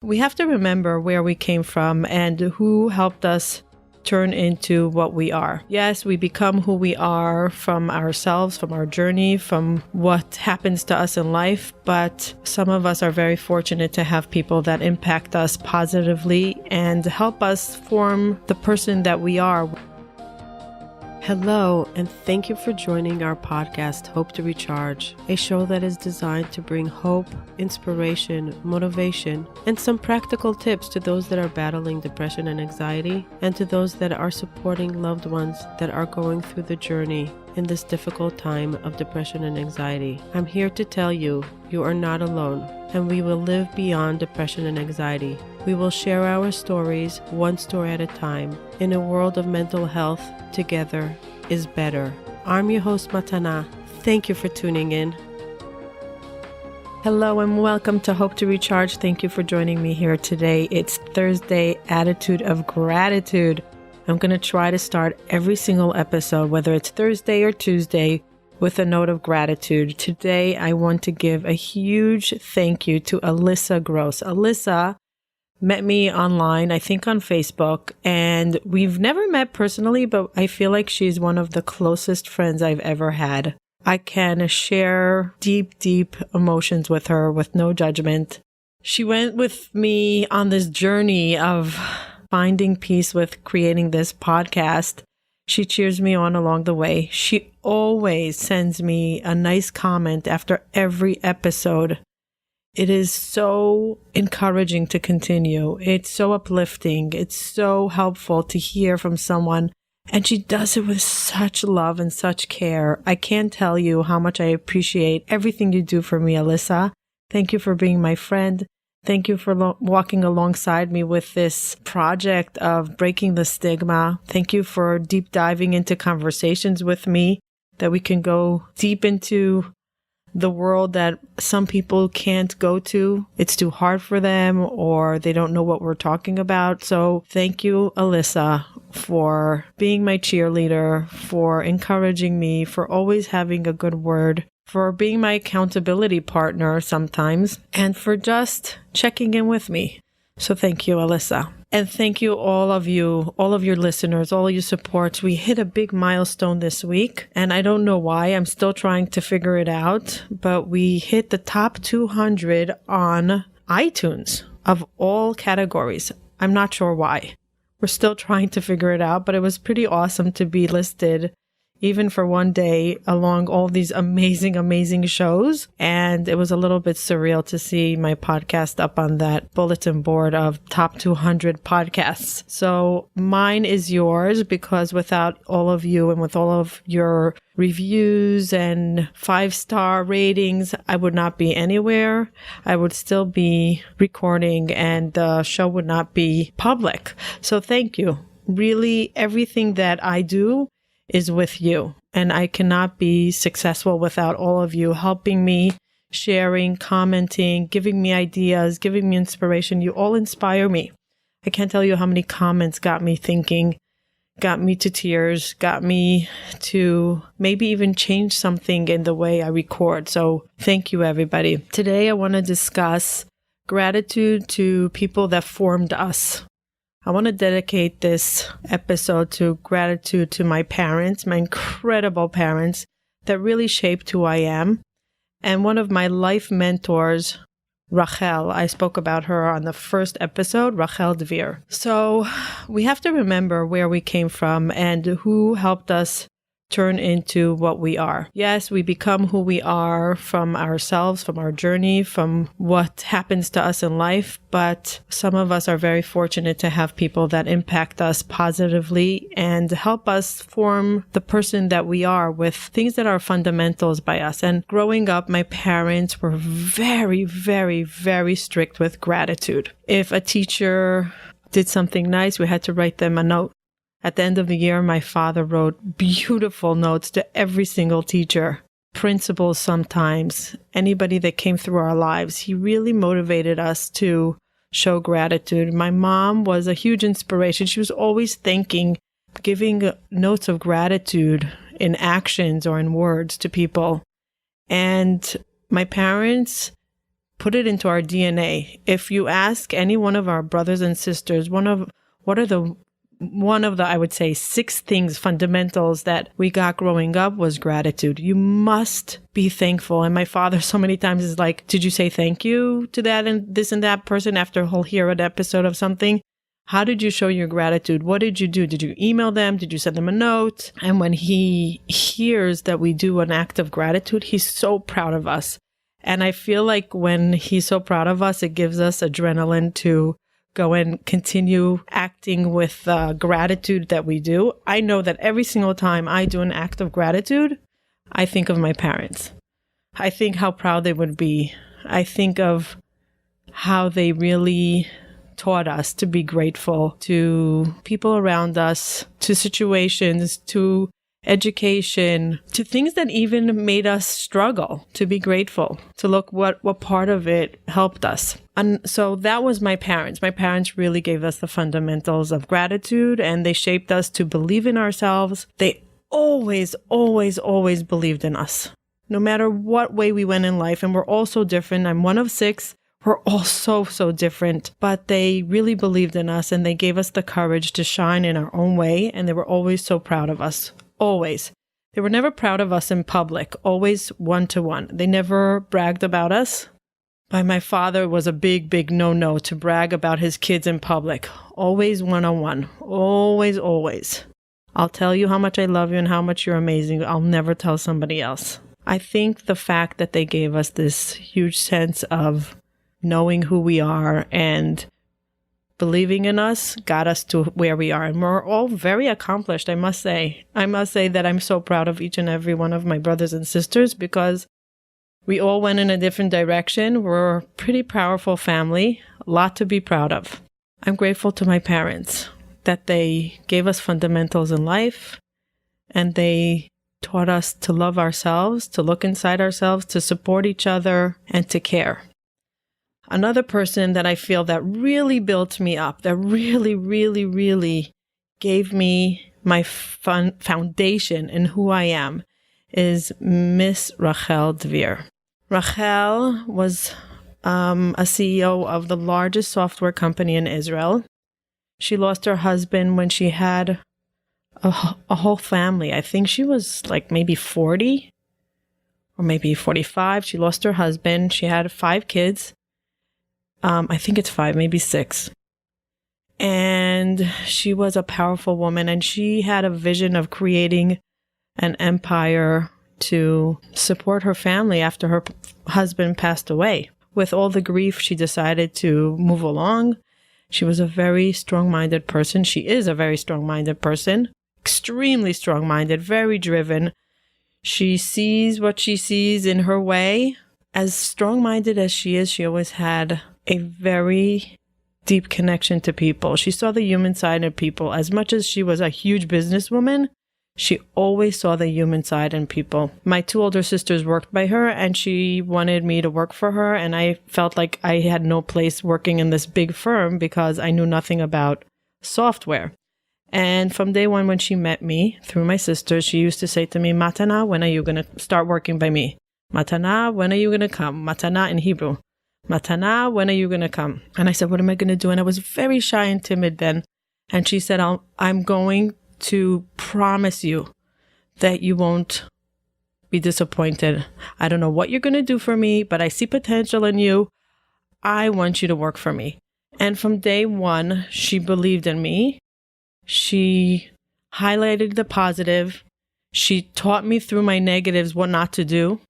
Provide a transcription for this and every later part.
We have to remember where we came from and who helped us turn into what we are. Yes, we become who we are from ourselves, from our journey, from what happens to us in life, but some of us are very fortunate to have people that impact us positively and help us form the person that we are. Hello, and thank you for joining our podcast, Hope to Recharge, a show that is designed to bring hope, inspiration, motivation, and some practical tips to those that are battling depression and anxiety, and to those that are supporting loved ones that are going through the journey in this difficult time of depression and anxiety. I'm here to tell you, you are not alone, and we will live beyond depression and anxiety. We will share our stories, one story at a time. In a world of mental health, together is better. I'm your host, Matana. Thank you for tuning in. Hello and welcome to Hope to Recharge. Thank you for joining me here today. It's Thursday, Attitude of Gratitude. I'm going to try to start every single episode, whether it's Thursday or Tuesday, with a note of gratitude. Today, I want to give a huge thank you to Alyssa Gross. Alyssa met me online, I think on Facebook, and we've never met personally, but I feel like she's one of the closest friends I've ever had. I can share deep, deep emotions with her with no judgment. She went with me on this journey of finding peace with creating this podcast. She cheers me on along the way. She always sends me a nice comment after every episode. It is so encouraging to continue. It's so uplifting. It's so helpful to hear from someone. And she does it with such love and such care. I can't tell you how much I appreciate everything you do for me, Alyssa. Thank you for being my friend. Thank you for walking alongside me with this project of breaking the stigma. Thank you for deep diving into conversations with me that we can go deep into the world that some people can't go to. It's too hard for them or they don't know what we're talking about. So thank you, Alyssa, for being my cheerleader, for encouraging me, for always having a good word, for being my accountability partner sometimes, and for just checking in with me. So thank you, Alyssa. And thank you, all of your listeners, all your supports. We hit a big milestone this week, and I don't know why. I'm still trying to figure it out, but we hit the top 200 on iTunes of all categories. I'm not sure why. We're still trying to figure it out, but it was pretty awesome to be listed even for one day along all these amazing, amazing shows. And it was a little bit surreal to see my podcast up on that bulletin board of top 200 podcasts. So mine is yours, because without all of you and with all of your reviews and 5-star ratings, I would not be anywhere. I would still be recording and the show would not be public. So thank you. Really, everything that I do is with you. And I cannot be successful without all of you helping me, sharing, commenting, giving me ideas, giving me inspiration. You all inspire me. I can't tell you how many comments got me thinking, got me to tears, got me to maybe even change something in the way I record. So thank you, everybody. Today, I want to discuss gratitude to people that formed us. I want to dedicate this episode to gratitude to my parents, my incredible parents that really shaped who I am. And one of my life mentors, Rachel, I spoke about her on the first episode, Rachel Dvir. So we have to remember where we came from and who helped us turn into what we are. Yes, we become who we are from ourselves, from our journey, from what happens to us in life, but some of us are very fortunate to have people that impact us positively and help us form the person that we are with things that are fundamentals by us. And growing up, my parents were very, very, very strict with gratitude. If a teacher did something nice, we had to write them a note. At the end of the year, my father wrote beautiful notes to every single teacher, principals sometimes, anybody that came through our lives. He really motivated us to show gratitude. My mom was a huge inspiration. She was always thanking, giving notes of gratitude in actions or in words to people. And my parents put it into our DNA. If you ask any one of our brothers and sisters, one of the, I would say, 6 things, fundamentals that we got growing up was gratitude. You must be thankful. And my father so many times is like, did you say thank you to that and this and that person after he'll hear an episode of something? How did you show your gratitude? What did you do? Did you email them? Did you send them a note? And when he hears that we do an act of gratitude, he's so proud of us. And I feel like when he's so proud of us, it gives us adrenaline to go and continue acting with gratitude that we do. I know that every single time I do an act of gratitude, I think of my parents. I think how proud they would be. I think of how they really taught us to be grateful to people around us, to situations, to education, to things that even made us struggle, to be grateful, to look what part of it helped us. And so that was my parents. My parents really gave us the fundamentals of gratitude, and they shaped us to believe in ourselves. They always, always, always believed in us, no matter what way we went in life. And we're all so different. I'm one of 6. We're all so different, but they really believed in us, and they gave us the courage to shine in our own way. And they were always so proud of us. Always. They were never proud of us in public, always one-to-one. They never bragged about us. By my father, it was a big no-no to brag about his kids in public. Always one-on-one. Always, always. I'll tell you how much I love you and how much you're amazing. I'll never tell somebody else. I think the fact that they gave us this huge sense of knowing who we are and believing in us got us to where we are. And we're all very accomplished, I must say. I must say that I'm so proud of each and every one of my brothers and sisters because we all went in a different direction. We're a pretty powerful family, a lot to be proud of. I'm grateful to my parents that they gave us fundamentals in life, and they taught us to love ourselves, to look inside ourselves, to support each other, and to care. Another person that I feel that really built me up, that really gave me my foundation in who I am, is Miss Rachel Dvir. Rachel was a CEO of the largest software company in Israel. She lost her husband when she had a whole family. I think she was like maybe 40 or maybe 45. She lost her husband. She had 5 kids. I think it's 5, maybe 6. And she was a powerful woman, and she had a vision of creating an empire to support her family after her husband passed away. With all the grief, she decided to move along. She was a very strong-minded person. She is a very strong-minded person, extremely strong-minded, very driven. She sees what she sees in her way. As strong-minded as she is, she always had a very deep connection to people. She saw the human side of people. As much as she was a huge businesswoman, she always saw the human side in people. My 2 older sisters worked by her, and she wanted me to work for her, and I felt like I had no place working in this big firm because I knew nothing about software. And from day one, when she met me through my sisters, she used to say to me, Matana, when are you going to start working by me? Matana, when are you going to come? Matana in Hebrew. Matana, when are you going to come? And I said, what am I going to do? And I was very shy and timid then. And she said, I'm going to promise you that you won't be disappointed. I don't know what you're going to do for me, but I see potential in you. I want you to work for me. And from day one, she believed in me. She highlighted the positive. She taught me through my negatives what not to do.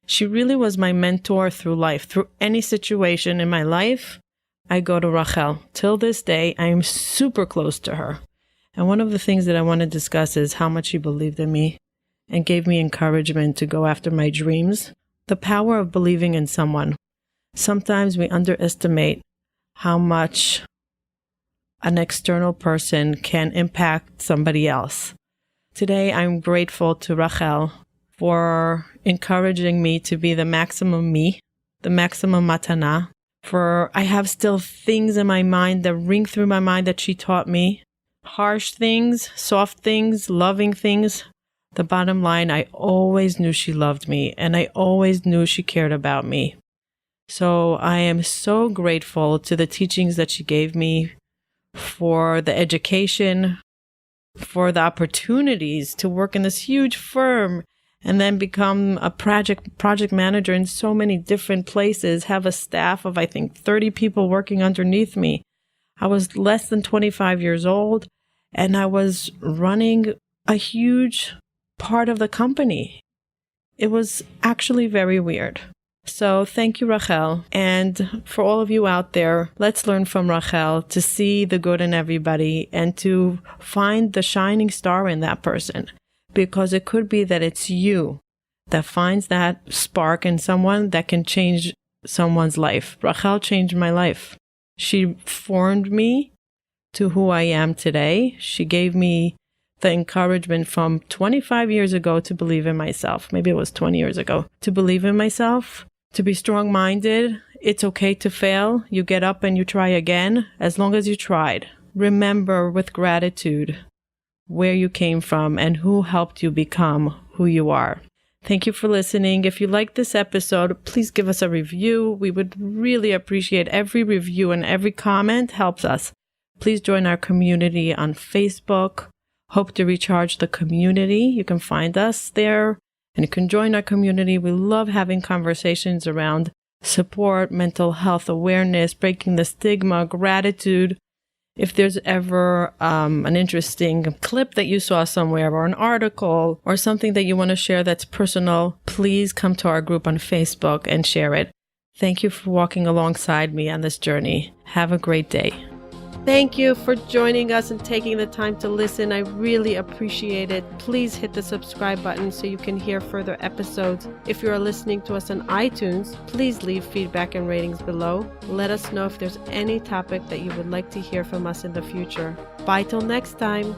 She really was my mentor through life. Through any situation in my life, I go to Rachel. Till this day, I am super close to her. And one of the things that I want to discuss is how much she believed in me and gave me encouragement to go after my dreams. The power of believing in someone. Sometimes we underestimate how much an external person can impact somebody else. Today, I'm grateful to Rachel for encouraging me to be the maximum me, the maximum matana. For I have still things in my mind that ring through my mind that she taught me. Harsh things, soft things, loving things. The bottom line, I always knew she loved me, and I always knew she cared about me. So I am so grateful to the teachings that she gave me, for the education, for the opportunities to work in this huge firm and then become a project manager in so many different places, have a staff of, I think, 30 people working underneath me. I was less than 25 years old, and I was running a huge part of the company. It was actually very weird. So thank you, Rachel. And for all of you out there, let's learn from Rachel to see the good in everybody and to find the shining star in that person. Because it could be that it's you that finds that spark in someone that can change someone's life. Rachel changed my life. She formed me to who I am today. She gave me the encouragement from 25 years ago to believe in myself. Maybe it was 20 years ago. To believe in myself, to be strong-minded. It's okay to fail. You get up and you try again, as long as you tried. Remember with gratitude where you came from and who helped you become who you are. Thank you for listening. If you liked this episode, please give us a review. We would really appreciate every review, and every comment helps us. Please join our community on Facebook. Hope to Recharge the Community. You can find us there and you can join our community. We love having conversations around support, mental health awareness, breaking the stigma, gratitude. If there's ever an interesting clip that you saw somewhere, or an article, or something that you want to share that's personal, please come to our group on Facebook and share it. Thank you for walking alongside me on this journey. Have a great day. Thank you for joining us and taking the time to listen. I really appreciate it. Please hit the subscribe button so you can hear further episodes. If you are listening to us on iTunes, please leave feedback and ratings below. Let us know if there's any topic that you would like to hear from us in the future. Bye till next time.